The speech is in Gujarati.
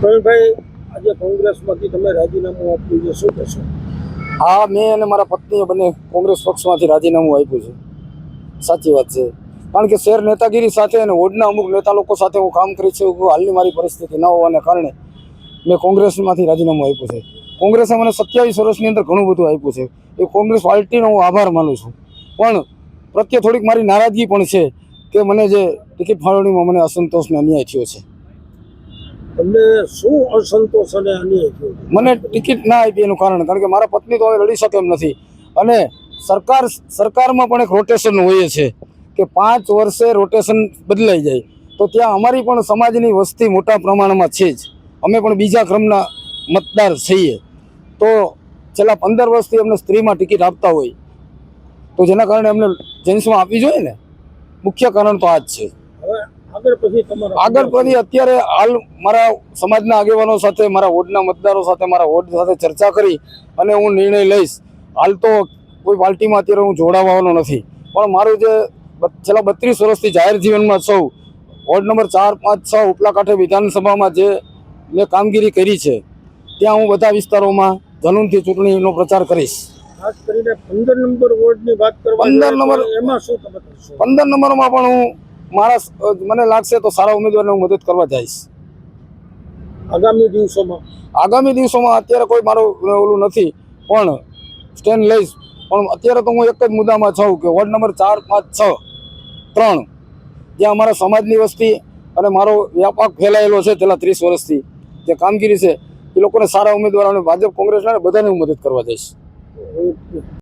પ્રવીણભાઈ, આજે કોંગ્રેસમાંથી તમે રાજીનામું આપ્યું છે, શું કહેશો? હા, મેં અને મારા પત્નીએ બંને કોંગ્રેસ પક્ષમાંથી રાજીનામું આપ્યું છે. સાચી વાત છે, કારણ કે શહેર નેતાગીરી સાથે અને વોર્ડના અમુક નેતા લોકો સાથે હું કામ કરી છું. હાલની મારી પરિસ્થિતિ ન હોવાને કારણે મેં કોંગ્રેસમાંથી રાજીનામું આપ્યું છે. કોંગ્રેસે મને 27 વર્ષની અંદર ઘણું બધું આપ્યું છે. એ કોંગ્રેસ પાર્ટીનો હું આભાર માનું છું, પણ પ્રત્યે થોડીક મારી નારાજગી પણ છે કે મને જે ટિકિટ ફાળવણીમાં મને અસંતોષ અને અન્યાય થયો છે. તમને શું અસંતોષ અને અન્યાય થયો? મને ટિકિટ ના આપી એનું કારણ કે મારા પત્ની તો હવે લડી શકે એમ નથી, અને સરકારમાં પણ એક રોટેશન હોય છે કે 5 વર્ષે રોટેશન બદલાઈ જાય, તો ત્યાં અમારી પણ સમાજની વસ્તી મોટા પ્રમાણમાં છે જ. અમે પણ બીજા ક્રમના મતદાર છીએ, તો છેલ્લા 15 વર્ષથી અમને સ્ત્રીમાં ટિકિટ આપતા હોય, તો જેના કારણે અમને જેન્ટ્સમાં આપવી જોઈએ ને. મુખ્ય કારણ તો આ જ છે. આગળ પછી અત્યારે હાલ મારા સમાજના આગેવાનો સાથે, મારા વોર્ડના મતદારો સાથે, મારા વોર્ડ સાથે ચર્ચા કરી અને હું નિર્ણય લઈશ. હાલ તો કોઈ પાર્ટીમાં અત્યારે હું જોડાવાનો નથી, પણ મારું જે છેલ્લા 32 વર્ષથી જાહેર જીવનમાં સૌ વોર્ડ નંબર 4, 5, 6 ઉપલા કાંઠે વિધાનસભામાં જે મેં કામગીરી કરી છે, ત્યાં હું બધા વિસ્તારોમાં જનૂનથી ચૂંટણીનો પ્રચાર કરીશ. ખાસ કરીને 15 નંબર વોર્ડની વાત કરવા 15 નંબર એમાં શું તમે કરશો? 15 નંબરમાં પણ હું મને લાગશે તો સારા ઉમેદવારને હું મદદ કરવા જઈશ આગામી દિવસોમાં. અત્યારે કોઈ મારું ઓલું નથી, પણ સ્ટેન્ડ લઈશ. પણ અત્યારે તો હું એક જ મુદ્દામાં છું કે વોર્ડ નંબર 4, 5, 6, 3 જ્યાં અમારા સમાજની વસ્તી અને મારો વ્યાપક ફેલાયેલો છે છેલ્લા 30 વર્ષથી જે કામગીરી છે, એ લોકોને સારા ઉમેદવારોને ભાજપ કોંગ્રેસના બધાને હું મદદ કરવા જઈશ.